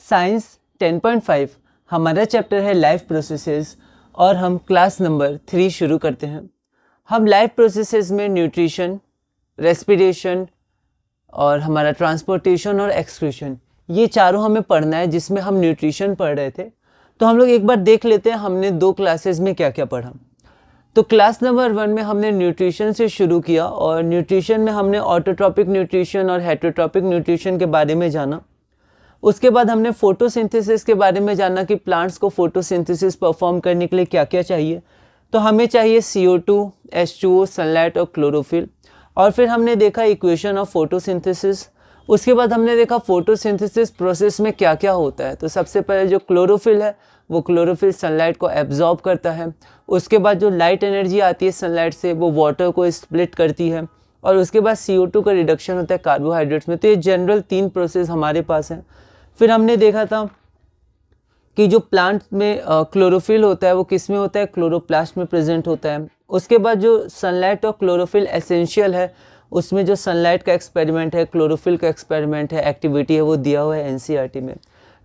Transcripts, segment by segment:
Science 10.5 हमारा chapter है life processes और हम क्लास नंबर 3 शुरू करते हैं। हम लाइफ प्रोसेसेस में न्यूट्रिशन, रेस्पिरेशन और हमारा ट्रांसपोर्टेशन और एक्सक्रीशन, ये चारों हमें पढ़ना है, जिसमें हम न्यूट्रिशन पढ़ रहे थे। तो हम लोग एक बार देख लेते हैं हमने 2 क्लासेस में क्या क्या पढ़ा। तो क्लास नंबर 1 में हमने न्यूट्रिशन से शुरू किया और न्यूट्रिशन में हमने ऑटोट्रॉपिक न्यूट्रिशन और हेटरोट्रॉपिक न्यूट्रिशन के बारे में जाना। उसके बाद हमने फोटोसिंथेसिस के बारे में जाना कि प्लांट्स को फोटोसिंथेसिस परफॉर्म करने के लिए क्या क्या चाहिए। तो हमें चाहिए CO2, H2O, सनलाइट और क्लोरोफिल। और फिर हमने देखा इक्वेशन ऑफ फोटोसिंथेसिस। उसके बाद हमने देखा फोटोसिंथेसिस प्रोसेस में क्या क्या होता है। तो सबसे पहले जो क्लोरोफिल है वो क्लोरोफिल सनलाइट को एब्जॉर्ब करता है। उसके बाद जो लाइट एनर्जी आती है सनलाइट से वो वाटर को स्प्लिट करती है। और उसके बाद CO2 का रिडक्शन होता है कार्बोहाइड्रेट्स में। तो ये जनरल 3 प्रोसेस हमारे पास हैं। फिर हमने देखा था कि जो प्लांट में क्लोरोफिल होता है वो किस में होता है, क्लोरोप्लास्ट में प्रेजेंट होता है। उसके बाद जो सनलाइट और क्लोरोफिल एसेंशियल है, उसमें जो सनलाइट का एक्सपेरिमेंट है, क्लोरोफिल का एक्सपेरिमेंट है, एक्टिविटी है, वो दिया हुआ है NCERT में।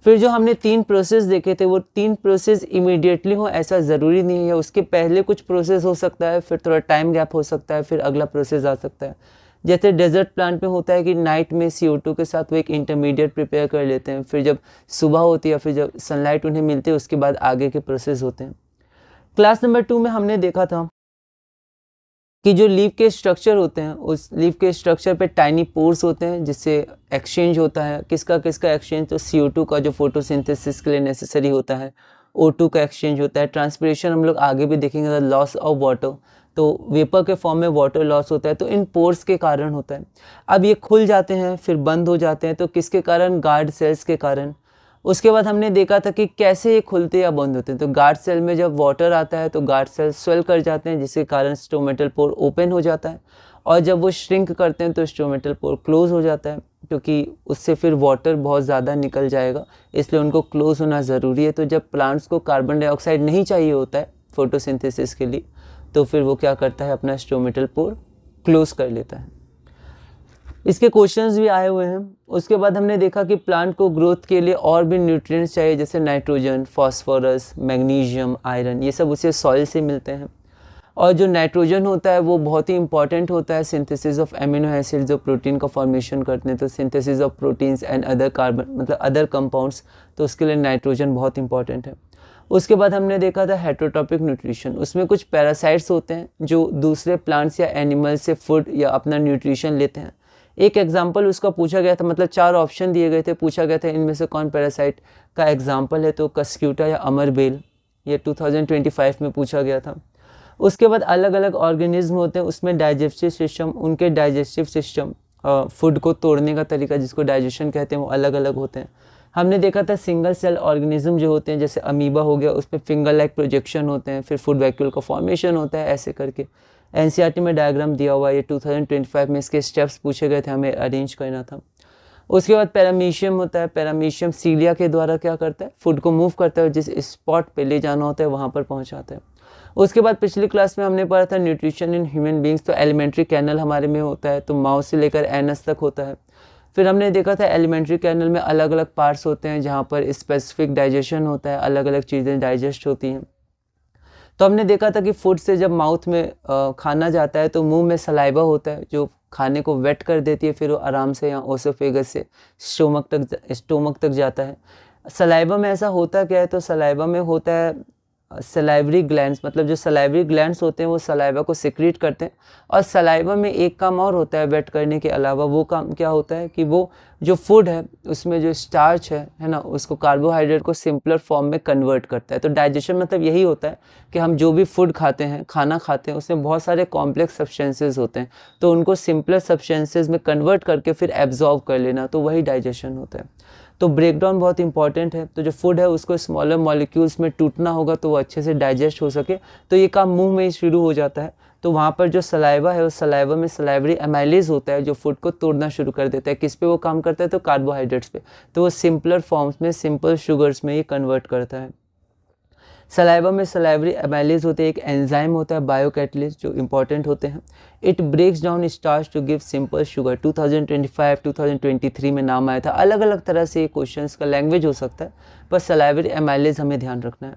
फिर जो हमने 3 प्रोसेस देखे थे वो 3 प्रोसेस इमीडिएटली हो ऐसा ज़रूरी नहीं है, उसके पहले कुछ प्रोसेस हो सकता है, फिर थोड़ा टाइम गैप हो सकता है, फिर अगला प्रोसेस आ सकता है। जैसे डेजर्ट प्लांट में होता है कि नाइट में CO2 के साथ वो एक इंटरमीडिएट प्रिपेयर कर लेते हैं, फिर जब सुबह होती है फिर जब सनलाइट उन्हें मिलती है उसके बाद आगे के प्रोसेस होते हैं। क्लास नंबर 2 में हमने देखा था कि जो लीफ के स्ट्रक्चर होते हैं उस लीफ के स्ट्रक्चर पे टाइनी पोर्स होते हैं जिससे एक्सचेंज होता है। किसका किसका एक्सचेंज, तो CO2 का जो फोटोसिंथेसिस के लिए नेसेसरी होता है, O2 का एक्सचेंज होता है। ट्रांसपिरेशन हम लोग आगे भी देखेंगे, लॉस ऑफ वाटर, तो वेपर के फॉर्म में वाटर लॉस होता है, तो इन पोर्स के कारण होता है। अब ये खुल जाते हैं फिर बंद हो जाते हैं, तो किसके कारण, गार्ड सेल्स के कारण। उसके बाद हमने देखा था कि कैसे ये खुलते या बंद होते हैं। तो गार्ड सेल में जब वाटर आता है तो गार्ड सेल स्वेल कर जाते हैं जिसके कारण स्टोमेटल पोर ओपन हो जाता है, और जब वो श्रिंक करते हैं तो स्टोमेटल पोर क्लोज हो जाता है, क्योंकि उससे फिर वाटर बहुत ज़्यादा निकल जाएगा, इसलिए उनको क्लोज होना ज़रूरी है। तो जब प्लांट्स को कार्बन डाइऑक्साइड नहीं चाहिए होता है फोटोसिंथेसिस के लिए, तो फिर वो क्या करता है, अपना स्टोमेटल पोर क्लोज कर लेता है। इसके क्वेश्चंस भी आए हुए हैं। उसके बाद हमने देखा कि प्लांट को ग्रोथ के लिए और भी न्यूट्रिएंट्स चाहिए, जैसे नाइट्रोजन, फास्फोरस, मैग्नीशियम, आयरन, ये सब उसे सॉइल से मिलते हैं। और जो नाइट्रोजन होता है वो बहुत ही इंपॉर्टेंट होता है सिंथेसिस ऑफ एमिनो एसिड, जो प्रोटीन का फॉर्मेशन करते हैं। तो synthesis of proteins and other carbon मतलब अदर कंपाउंड्स, तो उसके लिए नाइट्रोजन बहुत इंपॉर्टेंट है। उसके बाद हमने देखा था हेटरोट्रॉपिक न्यूट्रिशन। उसमें कुछ पैरासाइट्स होते हैं जो दूसरे प्लांट्स या एनिमल्स से फूड या अपना न्यूट्रिशन लेते हैं। एक एग्जाम्पल उसका पूछा गया था, मतलब 4 ऑप्शन दिए गए थे, पूछा गया था इनमें से कौन पैरासाइट का एग्जाम्पल है, तो कस्क्यूटा या अमरबेल, ये 2025 में पूछा गया था। उसके बाद अलग अलग ऑर्गेनिज्म होते हैं, उसमें डाइजेस्टिव सिस्टम, उनके डाइजेस्टिव सिस्टम, फूड को तोड़ने का तरीका जिसको डाइजेशन कहते हैं, वो अलग अलग होते हैं। हमने देखा था सिंगल सेल ऑर्गेनिज्म जो होते हैं, जैसे अमीबा हो गया, उसमें फिंगर लाइक प्रोजेक्शन होते हैं, फिर फूड वैक्यूल का फॉर्मेशन होता है, ऐसे करके NCERT में डायग्राम दिया हुआ है। ये 2025 में इसके स्टेप्स पूछे गए थे, हमें अरेंज करना था। उसके बाद पैरामीशियम होता है। पैरामीशियम सीलिया के द्वारा क्या करता है, फूड को मूव करता है, जिस स्पॉट पे ले जाना होता है वहाँ पर पहुँचाता है। उसके बाद पिछली क्लास में हमने पढ़ा था न्यूट्रिशन इन ह्यूमन बींग्स। तो एलिमेंट्री कैनल हमारे में होता है, तो माउस से लेकर एनस तक होता है। फिर हमने देखा था एलिमेंट्री कैनल में अलग अलग पार्ट्स होते हैं जहाँ पर स्पेसिफिक डाइजेशन होता है, अलग अलग चीज़ें डाइजेस्ट होती हैं। तो हमने देखा था कि फूड से जब माउथ में खाना जाता है तो मुंह में सलाइवा होता है जो खाने को वेट कर देती है, फिर वो आराम से यहाँ ओसोफेगस से स्टोमक तक जाता है। सलाइवा में ऐसा होता क्या है, तो सलाइवा में होता है सलाइवरी ग्लैंड्स, मतलब जो सलाइवरी ग्लैंड्स होते हैं वो सलाइवा को सिक्रीट करते हैं। और सलाइवा में एक काम और होता है वेट करने के अलावा, वो काम क्या होता है कि वो जो फूड है उसमें जो स्टार्च है ना, उसको कार्बोहाइड्रेट को सिंपलर फॉर्म में कन्वर्ट करता है। तो डाइजेशन मतलब यही होता है कि हम जो भी फूड खाते हैं, खाना खाते हैं, उसमें बहुत सारे कॉम्प्लेक्स सब्सटेंसेस होते हैं, तो उनको सिंपलर सब्सटेंसेस में कन्वर्ट करके फिर एब्जॉर्ब कर लेना, तो वही डाइजेशन होता है। तो ब्रेकडाउन बहुत इंपॉर्टेंट है। तो जो फूड है उसको स्मॉलर मॉलिक्यूल्स में टूटना होगा तो वो अच्छे से डाइजेस्ट हो सके, तो ये काम मुंह में ही शुरू हो जाता है। तो वहाँ पर जो सलाइवा है, उस सलाइवा में सलाइवरी एमाइलेज होता है जो फूड को तोड़ना शुरू कर देता है। किस पे वो काम करता है, तो कार्बोहाइड्रेट्स पे। तो वो सिंपलर फॉर्म्स में, सिंपल शुगर्स में ये कन्वर्ट करता है। सलाइवा में सलाइवरी एमाइलेज होते हैं, एक एंजाइम होता है बायोकैटलिस्ट जो इंपॉर्टेंट होते हैं। It breaks down starch to give simple sugar. 2025 2023 में नाम आया था। अलग अलग तरह से ये क्वेश्चंस का लैंग्वेज हो सकता है, पर सलाइवरी एमाइलेज हमें ध्यान रखना है।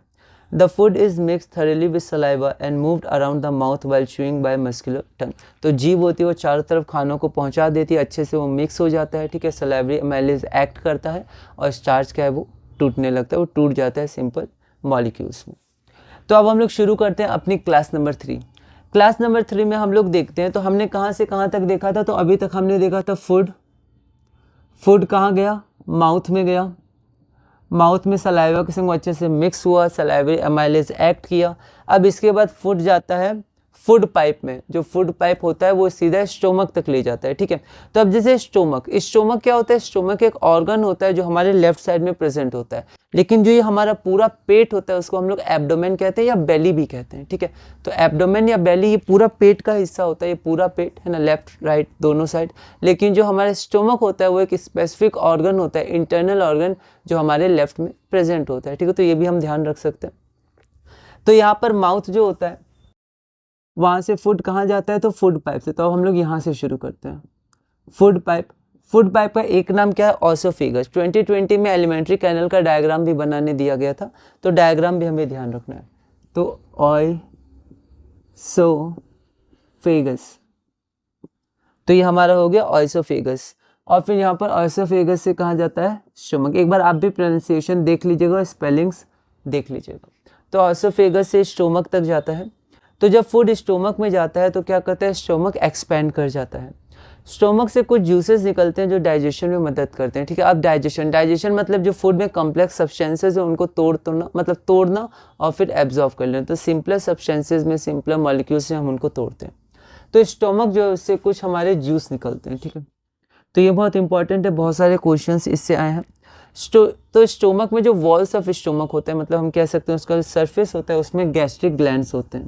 The food is mix thoroughly with saliva and moved around the mouth while chewing by muscular tongue. तो जीभ होती है वो चारों तरफ खानों को पहुंचा देती है, अच्छे से वो मिक्स हो जाता है, ठीक है। सलाइवरी एमाइलेज एक्ट करता है और स्टार्च क्या है वो टूटने लगता है, वो टूट जाता है सिंपल मॉलिक्यूल्स में। तो अब हम लोग शुरू करते हैं अपनी क्लास नंबर 3। क्लास नंबर 3 में हम लोग देखते हैं, तो हमने कहाँ से कहाँ तक देखा था। तो अभी तक हमने देखा था फूड कहाँ गया, माउथ में गया, माउथ में सलाइवा के संग अच्छे से मिक्स हुआ, सलाइवरी एमाइलेज एक्ट किया। अब इसके बाद फूड जाता है फूड पाइप में, जो फूड पाइप होता है वो सीधा स्टोमक तक ले जाता है, ठीक है। तो अब जैसे स्टोमक क्या होता है, स्टोमक एक ऑर्गन होता है जो हमारे लेफ्ट साइड में प्रेजेंट होता है, लेकिन जो ये हमारा पूरा पेट होता है उसको हम लोग एब्डोमेन कहते हैं या बेली भी कहते हैं, ठीक है। तो एब्डोमेन या बेली ये पूरा पेट का हिस्सा होता है, ये पूरा पेट है ना, लेफ्ट राइट दोनों साइड। लेकिन जो हमारा स्टोमक होता है वो एक स्पेसिफिक ऑर्गन होता है, इंटरनल ऑर्गन जो हमारे लेफ्ट में प्रेजेंट होता है, ठीक है। तो ये भी हम ध्यान रख सकते हैं। तो यहाँ पर माउथ जो होता है वहाँ से फूड कहाँ जाता है, तो फूड पाइप से। तो अब हम लोग यहाँ से शुरू करते हैं। फूड पाइप का एक नाम क्या है, ऑसोफेगस। 2020 में एलिमेंट्री कैनल का डायग्राम भी बनाने दिया गया था, तो डायग्राम भी हमें ध्यान रखना है। तो ऑयसोफेगस, तो ये हमारा हो गया ऑयसोफेगस। और फिर यहाँ पर ऑयसोफेगस से कहाँ जाता है, स्टोमक। एक बार आप भी प्रोनाउंसिएशन देख लीजिएगा, स्पेलिंग्स देख लीजिएगा। तो ऑयसोफेगस से स्टोमक तक जाता है। तो जब फूड स्टोमक में जाता है तो क्या करता है, स्टोमक एक्सपेंड कर जाता है। स्टोमक से कुछ जूसेस निकलते हैं जो डाइजेशन में मदद करते हैं, ठीक है। अब डाइजेशन मतलब जो फूड में कॉम्प्लेक्स सब्सटेंसेस है उनको तोड़ना और फिर एब्जॉर्ब कर लेना। तो सिंपलर सब्सटेंसेस में, सिंपलर मॉलिक्यूल्स से हम उनको तोड़ते हैं। तो स्टोमक जो है उससे कुछ हमारे जूस निकलते हैं, ठीक है। तो ये बहुत इंपॉर्टेंट है, बहुत सारे क्वेश्चन इससे आए हैं। तो स्टोमक में जो वॉल्स ऑफ स्टोमक होते हैं, मतलब हम कह सकते हैं उसका जो सरफेस होता है उसमें गैस्ट्रिक ग्लैंड्स होते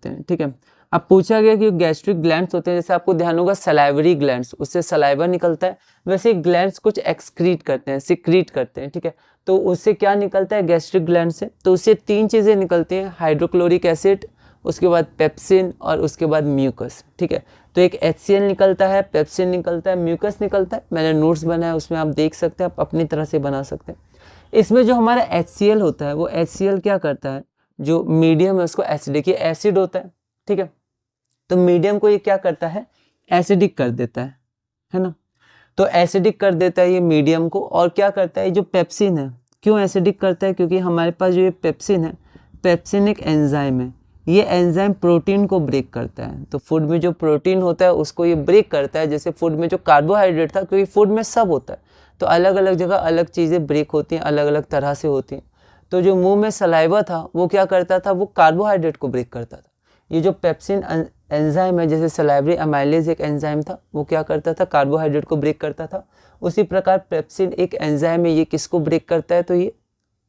हैं, ठीक है। अब पूछा गया कि गैस्ट्रिक ग्लैंड्स होते हैं, जैसे आपको ध्यान होगा सलाइवरी ग्लैंड्स, उससे सलाइवा निकलता है, वैसे ग्लैंड्स कुछ एक्सक्रीट करते हैं, सिक्रीट करते हैं, ठीक है। तो उससे क्या निकलता है गैस्ट्रिक ग्लैंड से, तो उससे 3 चीज़ें निकलती हैं, हाइड्रोक्लोरिक एसिड, उसके बाद पेप्सिन और उसके बाद म्यूकस, ठीक है। तो एक HCl निकलता है, पेप्सिन निकलता है, म्यूकस निकलता है। मैंने नोट्स बनाया उसमें आप देख सकते हैं, आप अपनी तरह से बना सकते हैं। इसमें जो हमारा HCl होता है वो HCl क्या करता है, जो मीडियम है उसको एसिडिक, ये एसिड होता है, ठीक है। तो मीडियम को ये क्या करता है, एसिडिक कर देता है ना। तो एसिडिक कर देता है ये मीडियम को। और क्या करता है, जो पेप्सिन है, क्यों एसिडिक करता है, क्योंकि हमारे पास जो ये पेप्सिन है, पेप्सिन एक एंजाइम है, ये एंजाइम प्रोटीन को ब्रेक करता है। तो फूड में जो प्रोटीन होता है उसको ये ब्रेक करता है। जैसे फूड में जो कार्बोहाइड्रेट था, क्योंकि फूड में सब होता है, तो अलग अलग जगह अलग चीज़ें ब्रेक होती हैं, अलग अलग तरह से होती हैं। तो जो मुंह में सलाइवा था वो क्या करता था, वो कार्बोहाइड्रेट को ब्रेक करता था। ये जो पेप्सिन एंजाइम है, जैसे सलाइवरी एमाइलेज एक एंजाइम था, वो क्या करता था, कार्बोहाइड्रेट को ब्रेक करता था। उसी प्रकार पेप्सिन एक एंजाइम है, ये किसको ब्रेक करता है, तो ये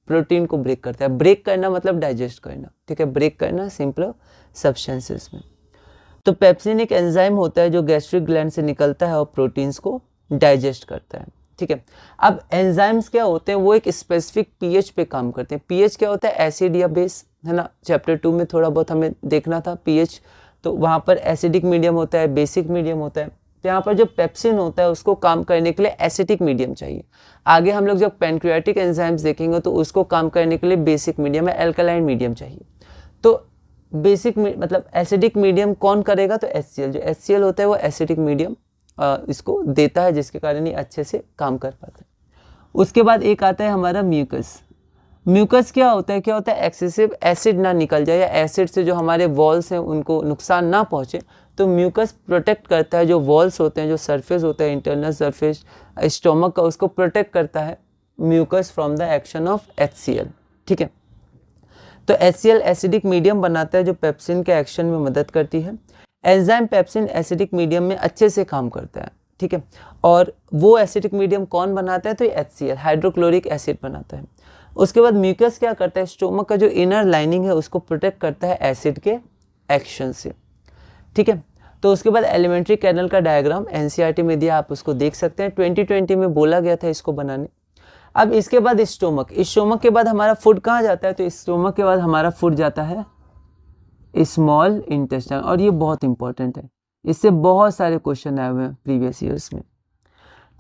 प्रोटीन को ब्रेक करता है। ब्रेक करना मतलब डाइजेस्ट करना, ठीक है, ब्रेक करना सिंपल सब्सटेंसेस में। तो पेप्सिन एक एंजाइम होता है जो गैस्ट्रिक ग्लैंड से निकलता है और प्रोटीन्स को डाइजेस्ट करता है, ठीक है। अब एंजाइम्स क्या होते हैं, वो एक स्पेसिफिक पीएच पे काम करते हैं। पीएच क्या होता है, एसिड या बेस, है ना। चैप्टर 2 में थोड़ा बहुत हमें देखना था पीएच, तो वहाँ पर एसिडिक मीडियम होता है, बेसिक मीडियम होता है। तो यहाँ पर जो पेप्सिन होता है उसको काम करने के लिए एसिडिक मीडियम चाहिए। आगे हम लोग जब पैनक्रियाटिक एंजाइम्स देखेंगे तो उसको काम करने के लिए बेसिक मीडियम या एल्कलाइन मीडियम चाहिए। तो बेसिक मतलब एसिडिक मीडियम कौन करेगा, तो HCl, जो HCl होता है वो एसिडिक मीडियम इसको देता है, जिसके कारण ये अच्छे से काम कर पाता है। उसके बाद एक आता है हमारा म्यूकस। म्यूकस क्या होता है, एक्सेसिव एसिड ना निकल जाए या एसिड से जो हमारे वॉल्स हैं उनको नुकसान ना पहुँचे, तो म्यूकस प्रोटेक्ट करता है। जो वॉल्स होते हैं, जो सरफेस होता है, इंटरनल सरफेस स्टोमक का, उसको प्रोटेक्ट करता है mucus from the action of HCl, ठीक है। तो HCl एसिडिक मीडियम बनाता है जो पेप्सिन के एक्शन में मदद करती है। एंजाइम पेप्सिन एसिडिक मीडियम में अच्छे से काम करता है, ठीक है। और वो एसिडिक मीडियम कौन बनाता है, तो ये HCl हाइड्रोक्लोरिक एसिड बनाता है। उसके बाद म्यूकस क्या करता है, स्टोमक का जो इनर लाइनिंग है उसको प्रोटेक्ट करता है एसिड के एक्शन से, ठीक है। तो उसके बाद एलिमेंट्री कैनल का डायग्राम NCERT में दिया, आप उसको देख सकते हैं। 2020 में बोला गया था इसको बनाने। अब इसके बाद स्टोमक, स्टोमक के बाद हमारा फूड कहाँ जाता है, तो स्टोमक के बाद हमारा फूड जाता है स्मॉल इंटेस्टाइन, और ये बहुत इंपॉर्टेंट है, इससे बहुत सारे क्वेश्चन आए हुए हैं प्रीवियस ईयर्स में।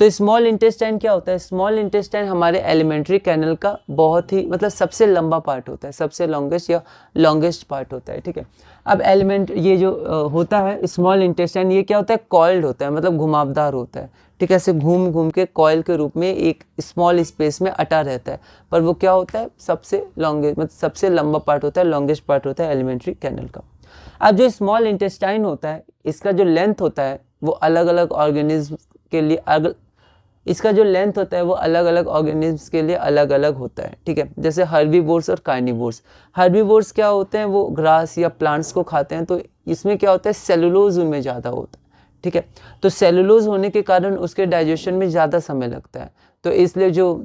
तो स्मॉल इंटेस्टाइन क्या होता है, स्मॉल इंटेस्टाइन हमारे एलिमेंट्री कैनल का बहुत ही मतलब सबसे लंबा पार्ट होता है, सबसे लॉन्गेस्ट या लॉन्गेस्ट पार्ट होता है, ठीक है। अब एलिमेंट ये जो होता है स्मॉल इंटेस्टाइन, ये क्या होता है, कॉइल्ड होता है, मतलब घुमावदार होता है, ठीक है, ऐसे घूम घूम के कॉइल के रूप में एक स्मॉल स्पेस में अटा रहता है, पर वो क्या होता है, सबसे लॉन्गेस्ट मतलब सबसे लंबा पार्ट होता है, लॉन्गेस्ट पार्ट होता है एलिमेंट्री कैनल का। अब जो स्मॉल इंटेस्टाइन होता है, इसका जो लेंथ होता है वो अलग अलग ऑर्गेनिज्म के लिए इसका जो लेंथ होता है वो अलग अलग ऑर्गेनिज्म्स के लिए अलग अलग होता है, ठीक है। जैसे हर्बीवोर्स और कार्निवोर्स, हर्बीवोर्स क्या होते हैं, वो ग्रास या प्लांट्स को खाते हैं, तो इसमें क्या होता है, सेलुलोज उनमें ज़्यादा होता है, ठीक है। तो सेलुलोज होने के कारण उसके डाइजेशन में ज़्यादा समय लगता है, तो इसलिए जो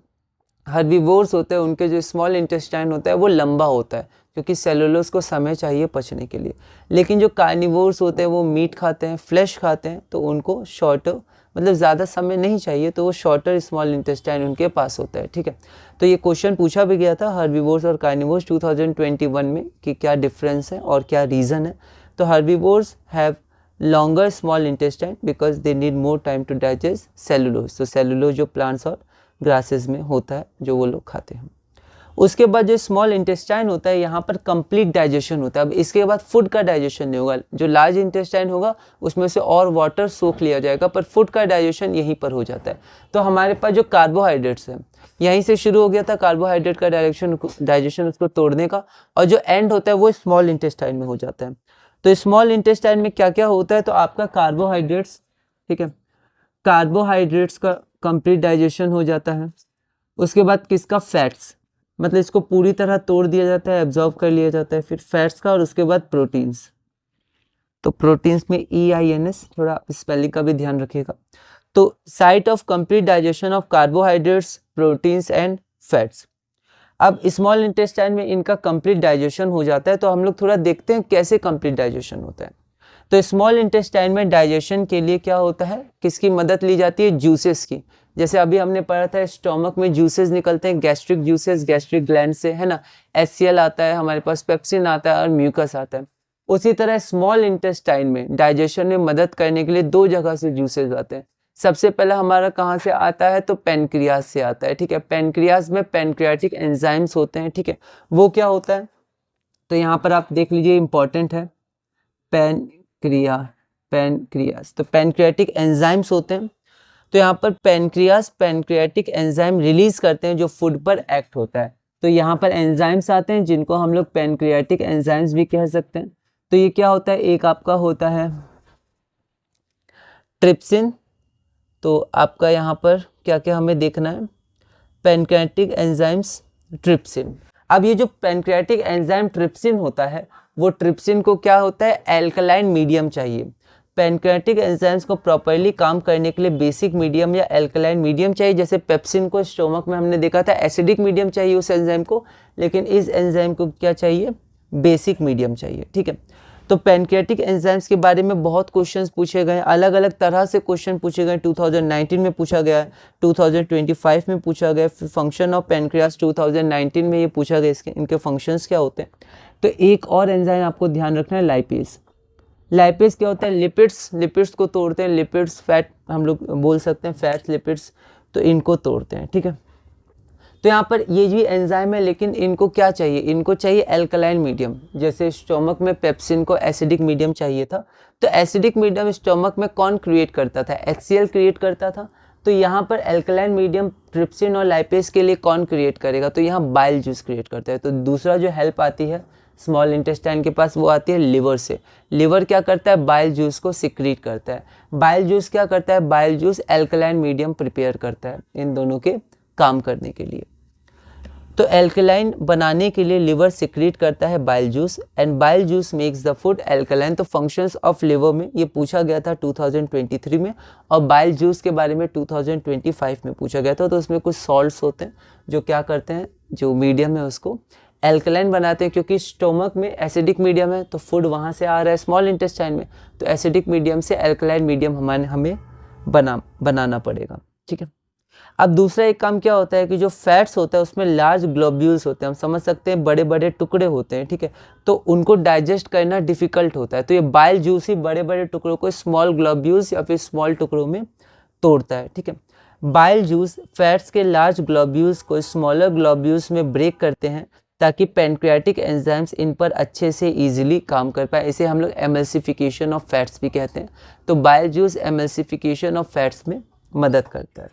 हर्बीवोर्स होते हैं उनके जो स्मॉल इंटेस्टाइन होता है वो लंबा होता है, क्योंकि सेलुलोज को समय चाहिए पचने के लिए। लेकिन जो कार्निवोर्स होते हैं वो मीट खाते हैं, फ्लैश खाते हैं, तो उनको शॉर्ट मतलब ज़्यादा समय नहीं चाहिए, तो वो शॉर्टर स्मॉल इंटेस्टाइन उनके पास होता है, ठीक है। तो ये क्वेश्चन पूछा भी गया था हर्बीवोर्स और कार्निवोर्स 2021 में कि क्या डिफरेंस है और क्या रीज़न है। तो herbivores have longer small intestine because they need more time to digest cellulose, तो सेलुलोज जो प्लांट्स और ग्रासेस में होता है जो वो लोग खाते हैं। उसके बाद जो स्मॉल इंटेस्टाइन होता है यहाँ पर कंप्लीट डाइजेशन होता है। अब इसके बाद फूड का डाइजेशन नहीं होगा, जो लार्ज इंटेस्टाइन होगा उसमें से और वाटर सोख लिया जाएगा, पर फूड का डाइजेशन यहीं पर हो जाता है। तो हमारे पास जो कार्बोहाइड्रेट्स है यहीं से शुरू हो गया था कार्बोहाइड्रेट का डाइजेशन उसको तोड़ने का, और जो एंड होता है वो स्मॉल इंटेस्टाइन में हो जाता है। तो स्मॉल इंटेस्टाइन में क्या क्या होता है, तो आपका कार्बोहाइड्रेट्स, ठीक है, कार्बोहाइड्रेट्स का कंप्लीट डाइजेशन हो जाता है। उसके बाद किसका, फैट्स, मतलब इसको पूरी तरह तोड़ दिया जाता है, एब्जॉर्ब कर लिया जाता है, फिर फैट्स का, और उसके बाद प्रोटीन्स। तो प्रोटीन्स में EINS, थोड़ा स्पेलिंग का भी ध्यान रखिएगा। तो site of complete digestion of carbohydrates, proteins and fats. अब स्मॉल इंटेस्टाइन में इनका कंप्लीट डाइजेशन हो जाता है, तो हम लोग थोड़ा देखते हैं कैसे कंप्लीट डाइजेशन होता है। तो स्मॉल इंटेस्टाइन में डाइजेशन के लिए क्या होता है, किसकी मदद ली जाती है, जूसेस की। जैसे अभी हमने पढ़ा था स्टोमक में जूसेस निकलते हैं, गैस्ट्रिक जूसेस गैस्ट्रिक ग्लैंड से, है ना, HCl आता है हमारे पास, पेप्सिन आता है और म्यूकस आता है। उसी तरह स्मॉल इंटेस्टाइन में डाइजेशन में मदद करने के लिए दो जगह से जूसेस आते हैं। सबसे पहला हमारा कहाँ से आता है, तो पेनक्रियाज से आता है, ठीक है। पेनक्रियाज में पेनक्रियाटिक एंजाइम्स होते हैं, ठीक है। वो क्या होता है, तो यहाँ पर आप देख लीजिए, इंपॉर्टेंट है, पेनक्रियाज, तो पेनक्रियाटिक एंजाइम्स होते हैं। तो यहाँ पर पेनक्रियाज पेनक्रियाटिक एंजाइम रिलीज करते हैं जो फूड पर एक्ट होता है। तो यहाँ पर एंजाइम्स आते हैं जिनको हम लोग पेनक्रियाटिक एंजाइम्स भी कह सकते हैं। तो ये क्या होता है, एक आपका होता है ट्रिप्सिन। तो आपका यहाँ पर क्या क्या हमें देखना है, पेनक्रियाटिक एंजाइम्स, ट्रिप्सिन। अब ये जो पेनक्रियाटिक एंजाइम ट्रिप्सिन होता है, वो ट्रिप्सिन को क्या होता है, एल्कलाइन मीडियम चाहिए। पेनक्रियाटिक एंजाइम्स को प्रॉपर्ली काम करने के लिए बेसिक मीडियम या एल्कलाइन मीडियम चाहिए। जैसे पेप्सिन को स्टोमक में हमने देखा था एसिडिक मीडियम चाहिए उस एंजाइम को, लेकिन इस एंजाइम को क्या चाहिए, बेसिक मीडियम चाहिए, ठीक है। तो पेनक्रियाटिक एंजाइम्स के बारे में बहुत क्वेश्चंस पूछे गए, अलग अलग तरह से क्वेश्चन पूछे गए। 2019 में पूछा गया है, 2025 में पूछा गया, फिर फंक्शन ऑफ पेनक्रियास 2019 में ये पूछा गया, इसके इनके फंक्शंस क्या होते हैं। तो एक और एंजाइम आपको ध्यान रखना है, लाइपेज। लाइपेज क्या होता है, लिपिड्स को तोड़ते हैं, लिपिड्स फैट हम लोग बोल सकते हैं, फैट्स लिपिड्स, तो इनको तोड़ते हैं, ठीक है। तो यहाँ पर ये भी एंजाइम है, लेकिन इनको क्या चाहिए, इनको चाहिए एल्कलाइन मीडियम। जैसे स्टोमक में पेप्सिन को एसिडिक मीडियम चाहिए था, तो एसिडिक मीडियम स्टोमक में कौन क्रिएट करता था, HCl क्रिएट करता था। तो यहाँ पर एल्कलाइन मीडियम ट्रिप्सिन और लाइपेज के लिए कौन क्रिएट करेगा, तो यहाँ बाइल जूस क्रिएट करता है। तो दूसरा जो हेल्प आती है स्मॉल इंटेस्टाइन के पास, वो आती है लिवर से। लिवर क्या करता है, बाइल जूस को सिक्रीट करता है। बाइल जूस क्या करता है, bile juice alkaline medium prepare करता है इन दोनों के काम करने के लिए। तो एल्कलाइन बनाने के लिए लिवर सिक्रीट करता है bile juice, and bile juice makes the food alkaline. तो फंक्शंस ऑफ लिवर में ये पूछा गया था 2023 में, और बाइल जूस के बारे में 2025 में पूछा गया था। तो उसमें कुछ सॉल्ट्स होते हैं जो क्या करते हैं, जो मीडियम है उसको एल्कलाइन बनाते हैं, क्योंकि स्टोमक में एसिडिक मीडियम है, तो फूड वहाँ से आ रहा है स्मॉल इंटेस्टाइन में, तो एसिडिक मीडियम से एल्कलाइन मीडियम हमें बनाना पड़ेगा, ठीक है। अब दूसरा एक काम क्या होता है कि जो फैट्स होता है उसमें लार्ज ग्लोब्यूल्स होते हैं, हम समझ सकते हैं बड़े बड़े टुकड़े होते हैं, ठीक है, तो उनको डाइजेस्ट करना डिफिकल्ट होता है। तो ये बाइल जूस ही बड़े बड़े टुकड़ों को स्मॉल ग्लोब्यूल्स या फिर स्मॉल टुकड़ों में तोड़ता है, ठीक है। बाइल जूस फैट्स के लार्ज ग्लोब्यूल्स को स्मॉलर ग्लोब्यूल्स में ब्रेक करते हैं ताकि पैनक्रियाटिक एंजाइम्स इन पर अच्छे से इजीली काम कर पाए। इसे हम लोग एमल्सिफिकेशन ऑफ फैट्स भी कहते हैं। तो bile juice emulsification of fats में मदद करता है।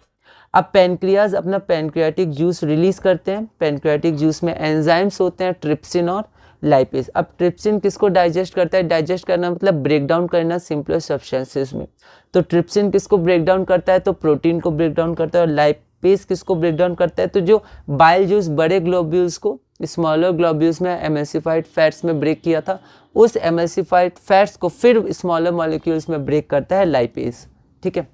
अब पैनक्रियाज अपना पैनक्रियाटिक जूस रिलीज करते हैं। पैनक्रियाटिक जूस में एंजाइम्स होते हैं ट्रिप्सिन और लाइपेज। अब ट्रिप्सिन किसको डाइजेस्ट करता है? डाइजेस्ट करना मतलब ब्रेक डाउन करना सिंपलर सब्सटेंसेस में। तो ट्रिप्सिन किसको ब्रेक डाउन करता है? तो प्रोटीन को ब्रेक डाउन करता है। और लाइपेज किसको ब्रेक डाउन करता है? तो जो बाइल जूस बड़े ग्लोब्यूल्स को स्मॉलर ग्लोब्यूल्स में एमल्सिफाइड फैट्स में ब्रेक किया था, उस एमल्सिफाइड फैट्स को फिर स्मॉलर मॉलिक्यूल्स में ब्रेक करता है लाइपेज, ठीक है।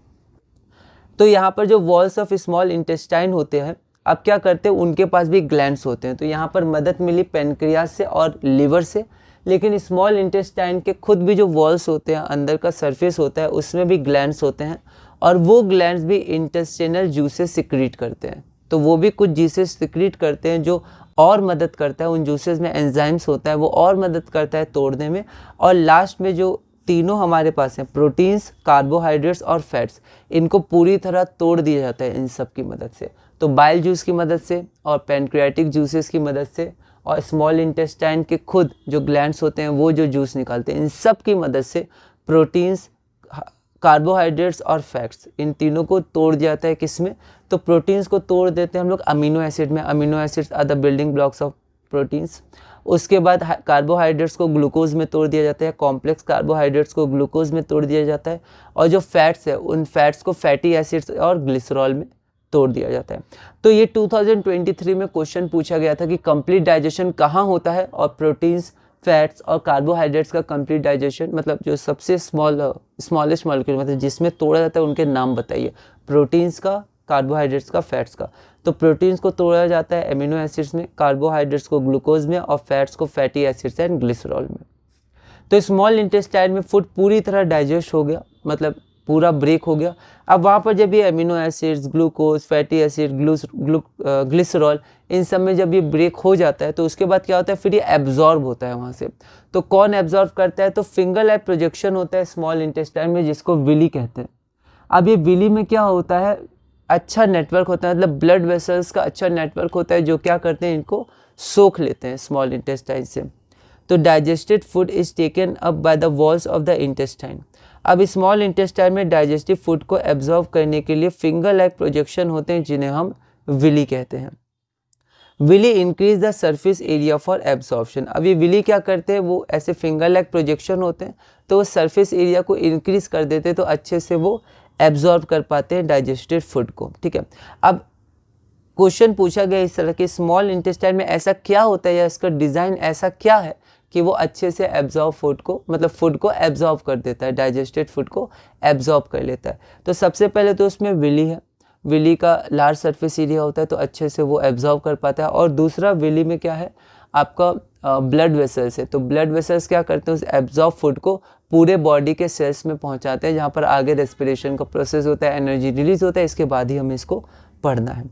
तो यहाँ पर जो वॉल्स ऑफ स्मॉल इंटेस्टाइन होते हैं, अब क्या करते हैं, उनके पास भी ग्लैंड्स होते हैं। तो यहाँ पर मदद मिली पेनक्रियाज से और लिवर से, लेकिन स्मॉल इंटेस्टाइन के खुद भी जो वॉल्स होते हैं, अंदर का सरफेस होता है, उसमें भी ग्लैंड्स होते हैं और वो ग्लैंड्स भी इंटेस्टिनल जूसेस सिक्रीट करते हैं। तो वो भी कुछ जूसेस सिक्रीट करते हैं जो और मदद करता है, उन जूसेस में एंजाइम्स होता है वो और मदद करता है तोड़ने में। और लास्ट में जो तीनों हमारे पास हैं, प्रोटीन्स, कार्बोहाइड्रेट्स और फैट्स, इनको पूरी तरह तोड़ दिया जाता है इन सब की मदद से। तो बाइल जूस की मदद से और पैनक्रियाटिक जूसेस की मदद से और स्मॉल इंटेस्टाइन के खुद जो ग्लैंड्स होते हैं वो जो जूस निकालते हैं, इन सब की मदद से प्रोटीन्स, कार्बोहाइड्रेट्स और फैट्स, इन तीनों को तोड़ दिया जाता है। किसमें? तो प्रोटीन्स को तोड़ देते हैं हम लोग अमीनो एसिड में। Amino acids are the building blocks of proteins. उसके बाद कार्बोहाइड्रेट्स को ग्लूकोज में तोड़ दिया जाता है, कॉम्प्लेक्स कार्बोहाइड्रेट्स को ग्लूकोज में तोड़ दिया जाता है। और जो फैट्स है उन फैट्स को फैटी एसिड्स और ग्लिसरॉल में तोड़ दिया जाता है। तो ये 2023 में क्वेश्चन पूछा गया था कि कंप्लीट डाइजेशन कहाँ होता है, और प्रोटीन्स, फैट्स और कार्बोहाइड्रेट्स का कंप्लीट डाइजेशन मतलब जो सबसे स्मॉलेस्ट मॉलिक्यूल मतलब जिसमें तोड़ा जाता है उनके नाम बताइए। प्रोटीन्स का, कार्बोहाइड्रेट्स का, फैट्स का। तो प्रोटीन्स को तोड़ा जाता है एमिनो एसिड्स में, कार्बोहाइड्रेट्स को ग्लूकोज में और फैट्स को फैटी एसिड्स एंड ग्लिसरॉल में। तो स्मॉल इंटेस्टाइन में फूड पूरी तरह डाइजेस्ट हो गया, मतलब पूरा ब्रेक हो गया। अब वहाँ पर जब ये amino acids, glucose, fatty acid, glycerol, इन सब में जब ये ब्रेक हो जाता है तो उसके बाद क्या होता है, फिर ये एब्जॉर्ब होता है वहाँ से। तो कौन एब्जॉर्ब करता है? तो फिंगर लाइक प्रोजेक्शन होता है स्मॉल इंटेस्टाइन में, जिसको विली कहते हैं। अब ये विली में क्या होता है, अच्छा नेटवर्क होता है, मतलब ब्लड वेसल्स का अच्छा नेटवर्क होता है जो क्या करते हैं, इनको सोख लेते हैं स्मॉल इंटेस्टाइन से। तो digested food is taken up by the walls of the intestine. अब स्मॉल इंटेस्टाइन में डाइजेस्टिव फूड को एब्जॉर्ब करने के लिए फिंगर लाइक प्रोजेक्शन होते हैं जिन्हें हम विली कहते हैं। Villi increase the surface area for absorption. अब ये विली क्या करते हैं, वो ऐसे फिंगर लाइक प्रोजेक्शन होते हैं तो वो सरफेस एरिया को इंक्रीज कर देते हैं, तो अच्छे से वो एब्जॉर्ब कर पाते हैं डाइजेस्टेड फूड को, ठीक है। अब क्वेश्चन पूछा गया इस तरह के, स्मॉल इंटेस्टाइन में ऐसा क्या होता है या इसका डिज़ाइन ऐसा क्या है कि वो अच्छे से एब्जॉर्ब फूड को, मतलब फूड को एब्जॉर्ब कर देता है, डाइजेस्टेड फूड को एब्जॉर्ब कर लेता है। तो सबसे पहले तो उसमें विली है, विली का लार्ज सरफेस एरिया होता है तो अच्छे से वो एब्जॉर्ब कर पाता है। और दूसरा विली में क्या है, आपका ब्लड वेसल्स है। तो ब्लड वेसल्स क्या करते हैं, उस एब्जॉर्ब फूड को पूरे बॉडी के सेल्स में पहुंचाते हैं, जहाँ पर आगे रेस्पिरेशन का प्रोसेस होता है, एनर्जी रिलीज होता है, इसके बाद ही हमें इसको पढ़ना है।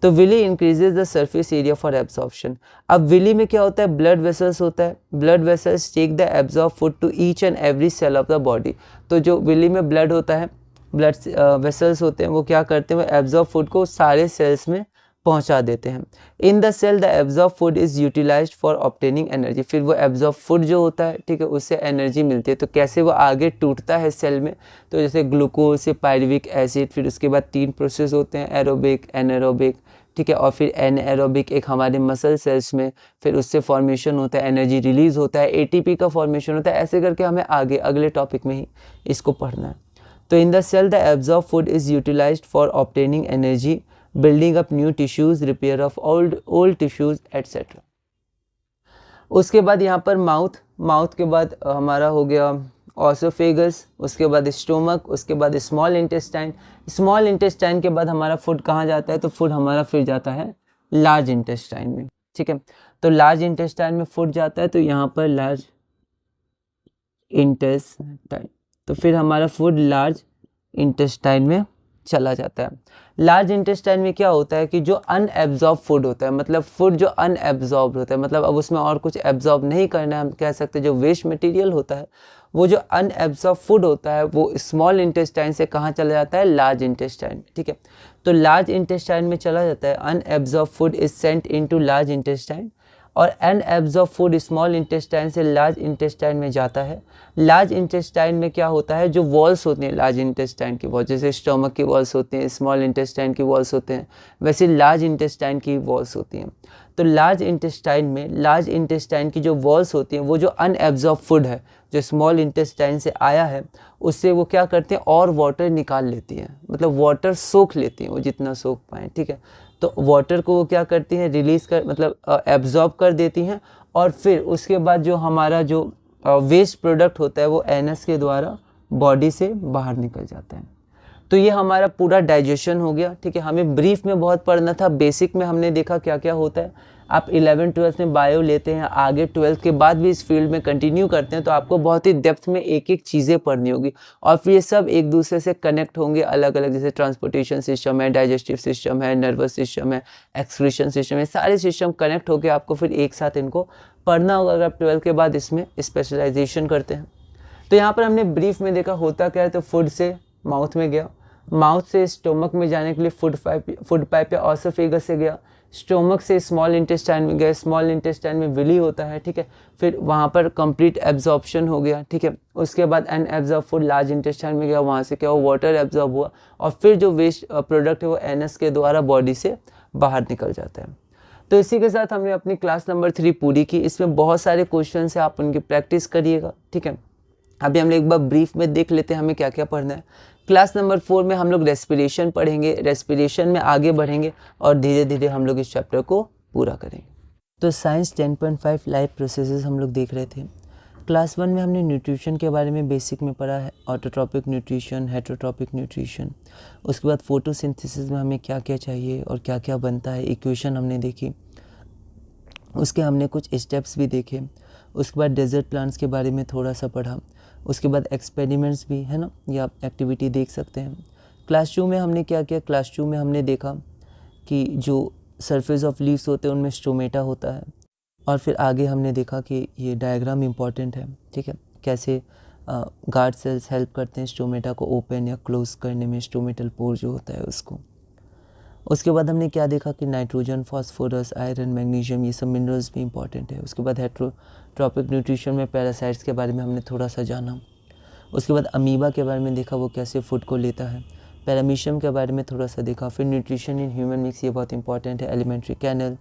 तो villi increases the surface area for absorption. अब विली में क्या होता है, ब्लड वेसल्स होता है, blood vessels take the absorb food to each and every cell of the body. तो जो विली में ब्लड होता है, ब्लड वेसल्स होते हैं, वो क्या करते हैं, वो एब्जॉर्ब फूड को सारे सेल्स में पहुंचा देते हैं। In the cell the absorb food is utilised for obtaining energy. फिर वो एब्जॉर्ब फूड जो होता है, ठीक है, उससे एनर्जी मिलती है। तो कैसे वो आगे टूटता है सेल में, तो जैसे ग्लूकोज से पायरुविक एसिड, फिर उसके बाद 3 प्रोसेस होते हैं, एरोबिक, एनारोबिक, ठीक है, और फिर एनारोबिक एक हमारे मसल सेल्स में, फिर उससे फॉर्मेशन होता है, एनर्जी रिलीज होता है, एटीपी का फॉर्मेशन होता है। ऐसे करके हमें आगे अगले टॉपिक में ही इसको पढ़ना है। तो in the cell the absorb food is utilised for obtaining energy, building up new tissues, repair of old tissues etcetera. उसके बाद यहाँ पर माउथ के बाद हमारा हो गया ऑसोफेगस, उसके बाद स्टोमक, उसके बाद स्मॉल इंटेस्टाइन। स्मॉल इंटेस्टाइन के बाद हमारा फूड कहाँ जाता है, तो फूड हमारा फिर जाता है लार्ज इंटेस्टाइन में, ठीक है। तो लार्ज इंटेस्टाइन में फूड जाता है, तो यहाँ पर लार्ज इंटेस्टाइन, तो फिर हमारा फूड लार्ज इंटेस्टाइन में चला जाता है। लार्ज इंटेस्टाइन में क्या होता है कि जो अनएब्जॉर्ब फूड होता है, मतलब फूड जो अनएब्जॉर्ब होता है, मतलब अब उसमें और कुछ एब्जॉर्ब नहीं करना है, हम कह सकते हैं जो वेस्ट मटेरियल होता है वो जो अनएब्जॉर्ब फूड होता है वो स्मॉल इंटेस्टाइन से कहाँ चला जाता है, लार्ज इंटेस्टाइन। ठीक है, तो लार्ज इंटेस्टाइन में चला जाता है। Unabsorb food is sent into large intestine, और अनएब्जॉर्ब फूड स्मॉल इंटेस्टाइन से लार्ज इंटेस्टाइन में जाता है। लार्ज इंटेस्टाइन में क्या होता है, जो वॉल्स होती हैं लार्ज इंटेस्टाइन की वॉल, जैसे स्टमक की वॉल्स होती हैं, स्मॉल इंटेस्टाइन की वॉल्स होते हैं, वैसे लार्ज इंटेस्टाइन की वॉल्स होती हैं। तो लार्ज इंटेस्टाइन में लार्ज इंटेस्टाइन की जो वॉल्स होती हैं वो जो अनएब्जॉर्ब फूड है जो स्मॉल इंटेस्टाइन से आया है उससे वो क्या करते हैं और वाटर निकाल लेती हैं, मतलब वाटर सोख लेती हैं वो जितना सोख पाएँ। ठीक है, तो वाटर को वो क्या करती हैं, रिलीज़ कर मतलब एब्जॉर्ब कर देती हैं, और फिर उसके बाद जो हमारा जो वेस्ट प्रोडक्ट होता है वो एनस के द्वारा बॉडी से बाहर निकल जाता है। तो ये हमारा पूरा डाइजेशन हो गया। ठीक है, हमें ब्रीफ में बहुत पढ़ना था, बेसिक में हमने देखा क्या क्या होता है। आप 11th-12th में बायो लेते हैं, आगे 12th के बाद भी इस फील्ड में कंटिन्यू करते हैं तो आपको बहुत ही डेप्थ में एक एक चीज़ें पढ़नी होगी, और फिर ये सब एक दूसरे से कनेक्ट होंगे अलग अलग, जैसे ट्रांसपोर्टेशन सिस्टम है, डाइजेस्टिव सिस्टम है, नर्वस सिस्टम है, एक्सक्रीशन सिस्टम है, सारे सिस्टम कनेक्ट होकर आपको फिर एक साथ इनको पढ़ना होगा अगर आप 12th के बाद इसमें स्पेशलाइजेशन करते हैं। तो यहाँ पर हमने ब्रीफ में देखा होता क्या है, तो फूड से माउथ में गया, माउथ से स्टोमक में जाने के लिए फूड पाइप या ऑसोफेगस से गया, स्टोमक से स्मॉल इंटेस्टाइन में गया, स्मॉल इंटेस्टाइन में विली होता है। ठीक है, फिर वहाँ पर कंप्लीट एब्जॉर्प्शन हो गया। ठीक है, उसके बाद अनएब्जॉर्ब फूड लार्ज इंटेस्टाइन में गया, वहाँ से क्या हुआ, वाटर एब्जॉर्ब हुआ, और फिर जो वेस्ट प्रोडक्ट है वो एनस के द्वारा बॉडी से बाहर निकल जाता है। तो इसी के साथ हमने अपनी क्लास नंबर 3 पूरी की। इसमें बहुत सारे क्वेश्चन है, आप उनकी प्रैक्टिस करिएगा। ठीक है, अभी हम लोग एक बार ब्रीफ में देख लेते हैं हमें क्या क्या पढ़ना है। क्लास नंबर 4 में हम लोग रेस्पिरेशन पढ़ेंगे, रेस्पिरेशन में आगे बढ़ेंगे और धीरे धीरे हम लोग इस चैप्टर को पूरा करेंगे। तो साइंस 10.5 लाइफ प्रोसेसेस हम लोग देख रहे थे। क्लास 1 में हमने न्यूट्रिशन के बारे में बेसिक में पढ़ा है, ऑटोट्रॉपिक न्यूट्रिशन, हेटरोट्रॉपिक न्यूट्रिशन। उसके बाद फोटोसिंथेसिस में हमें क्या क्या चाहिए और क्या क्या बनता है, इक्वेशन हमने देखी, उसके हमने कुछ स्टेप्स भी देखे। उसके बाद डेजर्ट प्लांट्स के बारे में थोड़ा सा पढ़ा। उसके बाद एक्सपेरिमेंट्स भी है ना, ये आप एक्टिविटी देख सकते हैं। क्लास 2 में हमने क्या किया, क्लास 2 में हमने देखा कि जो सरफेस ऑफ लीव्स होते हैं उनमें स्टोमेटा होता है, और फिर आगे हमने देखा कि ये डायग्राम इम्पॉर्टेंट है। ठीक है, कैसे गार्ड सेल्स हेल्प करते हैं स्टोमेटा को ओपन या क्लोज करने में, स्टोमेटल पोर जो होता है उसको। उसके बाद हमने क्या देखा कि नाइट्रोजन, फास्फोरस, आयरन, मैग्नीशियम, ये सब मिनरल्स भी इंपॉर्टेंट है। उसके बाद हेटरोट्रॉपिक न्यूट्रिशन में पैरासाइट्स के बारे में हमने थोड़ा सा जाना। उसके बाद अमीबा के बारे में देखा, वो कैसे फूड को लेता है। पैरामीशियम के बारे में थोड़ा सा देखा। फिर न्यूट्रिशन इन ह्यूमन मिक्स, ये बहुत इंपॉर्टेंट है, एलिमेंट्री कैनल।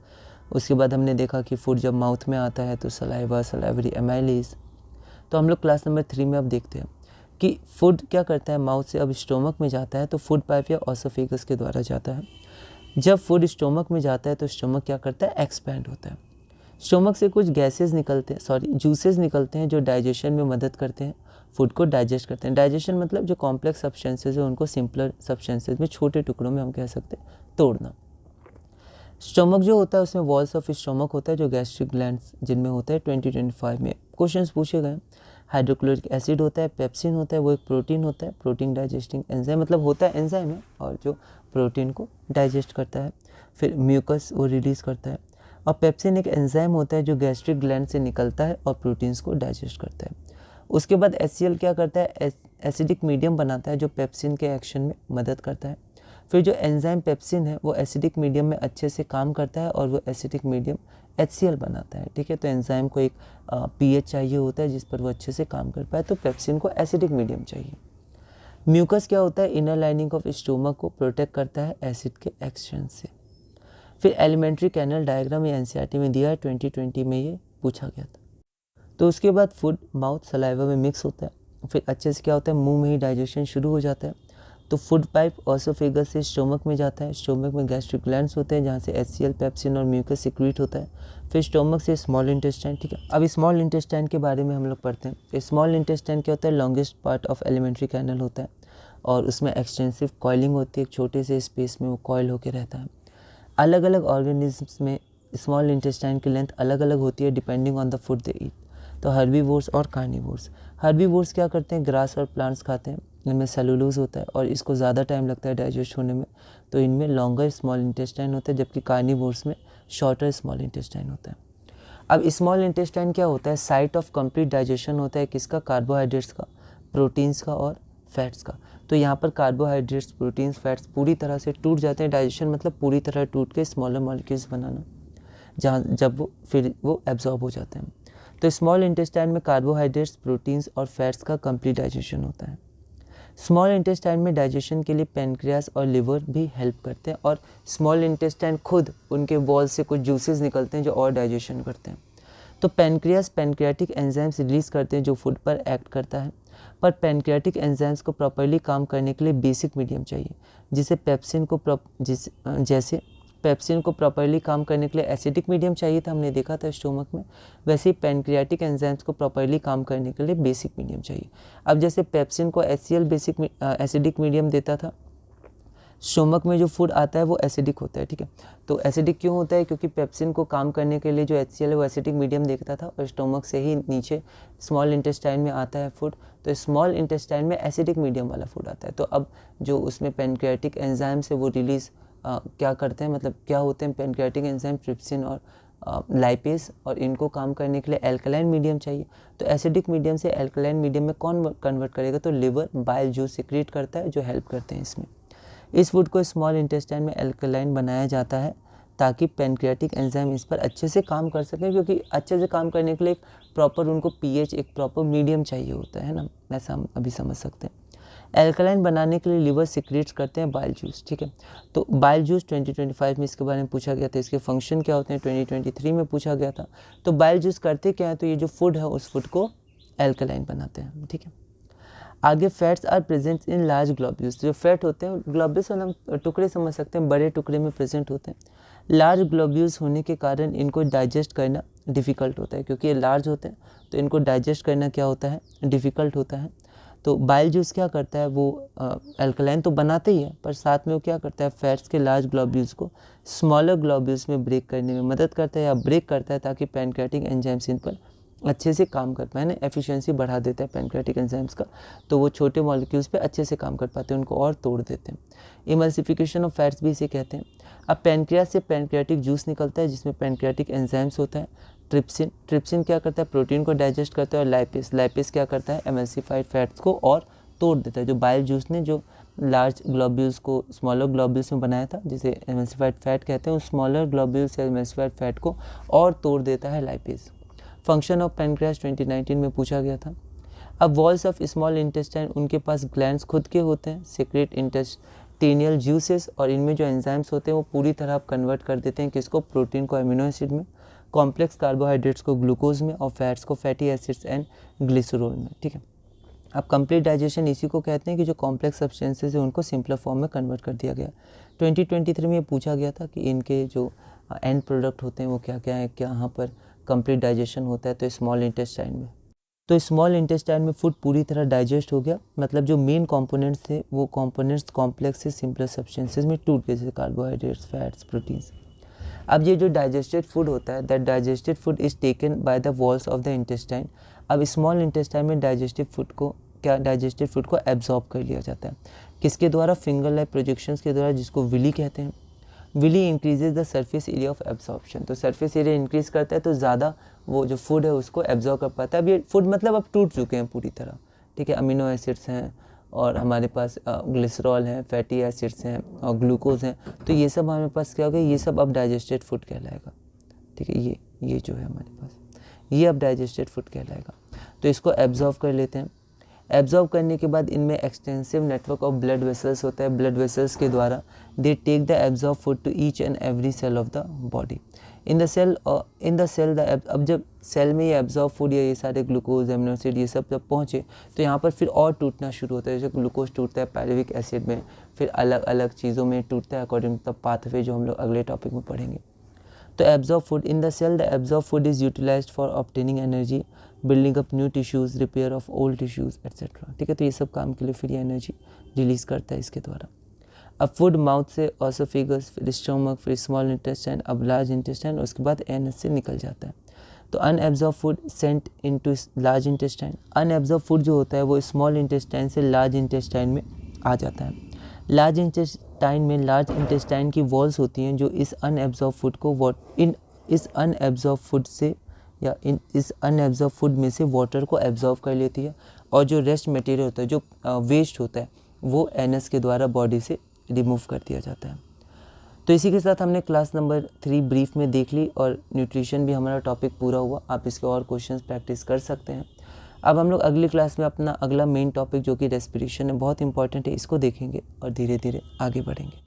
उसके बाद हमने देखा कि फूड जब माउथ में आता है तो सलाइवा, सलाइवरी एमाइलेज। तो हम लोग क्लास नंबर 3 में अब देखते हैं कि फूड क्या करता है, माउथ से अब स्टोमक में जाता है तो फूड पाइप या ऑसोफेगस के द्वारा जाता है। जब फूड स्टोमक में जाता है तो स्टोमक क्या करता है, एक्सपैंड होता है। स्टोमक से कुछ गैसेस निकलते हैं, जूसेस निकलते हैं जो डाइजेशन में मदद करते हैं, फूड को डाइजेस्ट करते हैं। डाइजेशन मतलब जो कॉम्प्लेक्स सब्सटेंसेज है उनको सिंपलर सब्सटेंसेज में, छोटे टुकड़ों में हम कह सकते हैं तोड़ना। स्टोमक जो होता है उसमें वॉल्स ऑफ स्टोमक होता है जो गैस्ट्रिक ग्लैंड्स जिनमें होता है। 2025 में क्वेश्चंस पूछे गए। हाइड्रोक्लोरिक एसिड होता है, पेप्सिन होता है, वो एक प्रोटीन होता है, प्रोटीन डाइजेस्टिंग एंजाइम, मतलब होता है एंजाइम है और जो प्रोटीन को डाइजेस्ट करता है। फिर म्यूकस वो रिलीज़ करता है, और पेप्सिन एक एंजाइम होता है जो गैस्ट्रिक ग्लैंड से निकलता है और प्रोटीन्स को डाइजेस्ट करता है। उसके बाद HCl क्या करता है, एसिडिक मीडियम बनाता है जो पेप्सिन के एक्शन में मदद करता है। फिर जो एंजाइम पेप्सिन है वो एसिडिक मीडियम में अच्छे से काम करता है और वो एसिडिक मीडियम HCl बनाता है। ठीक है, तो एंजाइम को एक pH चाहिए होता है जिस पर वो अच्छे से काम कर पाए, तो पेप्सिन को एसिडिक मीडियम चाहिए। म्यूकस क्या होता है, इनर लाइनिंग ऑफ स्टोमक को प्रोटेक्ट करता है एसिड के एक्सचेंज से। फिर एलिमेंट्री कैनल डायग्राम ये NCERT में दिया है, 2020 में ये पूछा गया था। तो उसके बाद फूड माउथ सलाइवा में मिक्स होता है, फिर अच्छे से क्या होता है, मुंह में ही डाइजेशन शुरू हो जाता है। तो फूड पाइप ऑसोफेगस से स्टोमक में जाता है, स्टोमक में गैस्ट्रिक ग्लैंड्स होते हैं जहाँ से HCl, पेप्सिन और म्यूकस सिक्रीट होता है। फिर स्टोमक से स्मॉल इंटेस्टाइन। ठीक है, अब स्मॉल इंटेस्टाइन के बारे में हम लोग पढ़ते हैं। स्मॉल इंटेस्टाइन क्या होता है, longest part of alimentary canal होता है और उसमें एक्सटेंसिव कॉइलिंग होती है, एक छोटे से स्पेस में वो कॉइल होकर रहता है। अलग अलग ऑर्गेनिज्म्स में स्मॉल इंटेस्टाइन की लेंथ अलग अलग होती है डिपेंडिंग ऑन द फूड दे ईट। तो हर्बीवोर्स और कार्निवोर्स। हर्बीवोर्स क्या करते हैं, ग्रास और प्लांट्स खाते हैं, इनमें सेलुलोज होता है और इसको ज़्यादा टाइम लगता है डाइजेस्ट होने में, तो इनमें लॉन्गर स्मॉल इंटेस्टाइन होता है, जबकि कार्निवोर्स में शॉर्टर स्मॉल इंटेस्टाइन होता है। अब स्मॉल इंटेस्टाइन क्या होता है, साइट ऑफ कंप्लीट डाइजेशन होता है किसका, कार्बोहाइड्रेट्स का, प्रोटीन्स का और फैट्स का। तो यहाँ पर कार्बोहाइड्रेट्स, प्रोटीन्स, फैट्स पूरी तरह से टूट जाते हैं। डाइजेशन मतलब पूरी तरह टूट के स्मॉलर मॉलिक्यूल्स बनाना, जहाँ जब वो फिर वो एब्जॉर्ब हो जाते हैं। तो स्मॉल इंटेस्टाइन में कार्बोहाइड्रेट्स, प्रोटीन्स और फैट्स का कंप्लीट डाइजेशन होता है। स्मॉल इंटेस्टाइन में डाइजेशन के लिए पेनक्रियास और लिवर भी हेल्प करते हैं, और स्मॉल इंटेस्टाइन खुद उनके वॉल से कुछ जूसेस निकलते हैं जो और डाइजेशन करते हैं। तो पेनक्रियास पैनक्रियाटिक एंजाइम्स रिलीज करते हैं जो फूड पर एक्ट करता है, पर पैनक्रियाटिक एंजाइम्स को प्रॉपर्ली काम करने के लिए बेसिक मीडियम चाहिए, जैसे पेप्सिन को प्रॉपर्ली काम करने के लिए एसिडिक मीडियम चाहिए था, हमने देखा था स्टोमक में, वैसे ही पैनक्रियाटिक एंजाइम्स को प्रॉपर्ली काम करने के लिए बेसिक मीडियम चाहिए। अब जैसे पेप्सिन को HCl एसिडिक मीडियम देता था, स्टोमक में जो फूड आता है वो एसिडिक होता है, ठीक है। तो एसिडिक क्यों होता है, क्योंकि पेप्सिन को काम करने के लिए जो HCl है वो एसिडिक मीडियम देखता था, और स्टोमक से ही नीचे स्मॉल इंटेस्टाइन में आता है फूड, तो स्मॉल इंटेस्टाइन में एसिडिक मीडियम वाला फूड आता है। तो अब जो उसमें पैनक्रियाटिक एंजाइम्स है वो रिलीज़ क्या करते हैं, मतलब क्या होते हैं पैनक्रियाटिक एंजाइम, ट्रिप्सिन और लाइपेज, और इनको काम करने के लिए एल्कलाइन मीडियम चाहिए। तो एसिडिक मीडियम से एल्कलाइन मीडियम में कौन कन्वर्ट करेगा, तो लिवर बाइल जूस सिक्रीट करता है जो हेल्प करते हैं इसमें। इस फूड को स्मॉल इंटेस्टाइन में एल्कलाइन बनाया जाता है ताकि पैनक्रियाटिक एंजाइम इस पर अच्छे से काम कर सकें, क्योंकि अच्छे से काम करने के लिए एक प्रॉपर उनको pH, एक प्रॉपर मीडियम चाहिए होता है ना, ऐसा हम अभी समझ सकते हैं। एल्कलाइन बनाने के लिए लिवर सिक्रेट्स करते हैं बाइल जूस, ठीक है। तो बाइल जूस 2025 में इसके बारे में पूछा गया था, इसके फंक्शन क्या होते हैं 2023 में पूछा गया था। तो बाइल जूस करते क्या है, तो ये जो फूड है उस फूड को एल्कलाइन बनाते हैं, ठीक है। आगे fats are present in large globules, जो फैट होते हैं ग्लोब्यूल्स हम टुकड़े समझ सकते हैं, बड़े टुकड़े में प्रेजेंट होते हैं। लार्ज ग्लोब्यूल्स होने के कारण इनको डाइजेस्ट करना डिफ़िकल्ट होता है, क्योंकि ये लार्ज होते हैं तो इनको डाइजेस्ट करना क्या होता है, डिफ़िकल्ट होता है। तो बाइल जूस क्या करता है, वो एल्कलाइन तो बनाते ही है, पर साथ में वो क्या करता है, फैट्स के लार्ज ग्लोब्यूल्स को स्मॉलर ग्लोब्यूल्स में ब्रेक करने में मदद करता है या ब्रेक करता है, ताकि पैनक्रियाटिक एंजाइम्स इन पर अच्छे से काम कर पाए ना, एफिशिएंसी बढ़ा देता है पैनक्रियाटिक एंजाइम्स का, तो वो छोटे मॉलिक्यूल्स पे अच्छे से काम कर पाते हैं, उनको और तोड़ देते हैं। इमल्सिफिकेशन ऑफ फैट्स भी इसे कहते हैं। अब पैनक्रियास से पैनक्रियाटिक जूस निकलता है जिसमें पैनक्रियाटिक एंजाइम्स होता है। ट्रिप्सिन क्या करता है, प्रोटीन को डाइजेस्ट करता है, और लाइपेस क्या करता है, एमल्सिफाइड फैट्स को और तोड़ देता है। जो बाइल जूस ने जो लार्ज ग्लोब्यूल्स को स्मॉलर ग्लोब्यूल्स में बनाया था, जिसे एमल्सिफाइड फैट कहते हैं, उस स्मॉलर ग्लोब्यूल्स या एमल्सिफाइड फैट को और तोड़ देता है लाइपेस। फंक्शन ऑफ पैनक्रियास 2019 में पूछा गया था। अब वॉल्स ऑफ स्मॉल इंटेस्टाइन, उनके पास ग्लैंड्स खुद के होते हैं, सीक्रेट इंटेस्टिनियल जूसेस, और इनमें जो एंजाइम्स होते हैं वो पूरी तरह कन्वर्ट कर देते हैं किसको, प्रोटीन को अमीनो एसिड में, कॉम्प्लेक्स कार्बोहाइड्रेट्स को ग्लूकोज में, और फैट्स को फैटी एसिड्स एंड ग्लिसरॉल में, ठीक है। अब कंप्लीट डाइजेशन इसी को कहते हैं कि जो कॉम्प्लेक्स सब्सटेंसेस है उनको सिंपलर फॉर्म में कन्वर्ट कर दिया गया। 2023 में ये पूछा गया था कि इनके जो एंड प्रोडक्ट होते हैं वो क्या क्या है, क्या यहाँ पर कंप्लीट डाइजेशन होता है, तो स्मॉल इंटेस्टाइन में। तो स्मॉल इंटेस्टाइन में फूड पूरी तरह डाइजेस्ट हो गया, मतलब जो मेन कंपोनेंट्स थे वो कंपोनेंट्स कॉम्प्लेक्स से सिंपलर सब्सटेंसेस में टूट गए, जैसे कार्बोहाइड्रेट्स, फैट्स, प्रोटीन्स। अब ये जो डाइजेस्टेड फूड होता है, that digested food is taken by the walls of the intestine. अब स्मॉल इंटेस्टाइन में डाइजेस्टेड फूड को एब्जॉर्ब कर लिया जाता है, किसके द्वारा, फिंगर लाइक प्रोजेक्शंस के द्वारा, जिसको विली कहते हैं। Villi increases the surface area of absorption, तो सरफेस एरिया इंक्रीज करता है तो ज़्यादा वो जो फूड है उसको एब्जॉर्ब कर पाता है। अब ये फूड मतलब अब टूट चुके हैं पूरी तरह, ठीक है। अमीनो एसिड्स हैं और हमारे पास ग्लिसरॉल हैं, फैटी एसिड्स हैं और ग्लूकोज हैं, तो ये सब हमारे पास क्या हो गया, ये सब अब डाइजेस्टेड फूड कहलाएगा, ठीक है। ये जो है हमारे पास, ये अब डाइजेस्टेड फूड कहलाएगा। तो इसको एब्जॉर्ब कर लेते हैं। एब्जॉर्ब करने के बाद इनमें extensive network of blood vessels होता है। ब्लड वेसल्स के द्वारा they take the absorb food to each and every cell of the body. In the cell अब जब सेल में ये एब्जॉर्ब फूड या ये सारे ग्लूकोज, एमिनो एसिड, ये सब जब पहुँचे तो यहाँ पर फिर और टूटना शुरू होता है। जैसे ग्लूकोज टूटता है पायरुविक एसिड में, फिर अलग अलग चीज़ों में टूटता है अकॉर्डिंग टू द पाथवे, जो हम लोग अगले टॉपिक में पढ़ेंगे। तो absorb food in the cell, the absorb food is utilised for obtaining energy, building up new tissues, repair of old tissues etcetera, ठीक है। तो ये सब काम के लिए फिर ये एनर्जी रिलीज़ करता है इसके द्वारा। अब फूड माउथ से ऑसोफेगस, फिर स्टोमक, फिर स्मॉल इंटेस्टाइन, अब लार्ज इंटेस्टाइन, उसके बाद एनएस से निकल जाता है। तो unabsorb food sent into large intestine, unabsorb food जो होता है वो स्मॉल इंटेस्टाइन से लार्ज इंटेस्टाइन में आ जाता है। लार्ज इंटेस्टाइन में लार्ज इंटेस्टाइन की वॉल्स होती हैं जो इस अनएब्जॉर्ब फूड को इस अनएब्जॉर्ब फूड से या इस अनएब्जॉर्ब फूड में से वाटर को एब्जॉर्ब कर लेती है, और जो रेस्ट मटेरियल होता है, जो वेस्ट होता है, वो एनएस के द्वारा बॉडी से रिमूव कर दिया जाता है। तो इसी के साथ हमने क्लास नंबर 3 ब्रीफ में देख ली और न्यूट्रिशन भी हमारा टॉपिक पूरा हुआ। आप इसके और क्वेश्चंस प्रैक्टिस कर सकते हैं। अब हम लोग अगली क्लास में अपना अगला मेन टॉपिक जो कि रेस्पिरेशन है, बहुत इंपॉर्टेंट है, इसको देखेंगे और धीरे धीरे आगे बढ़ेंगे।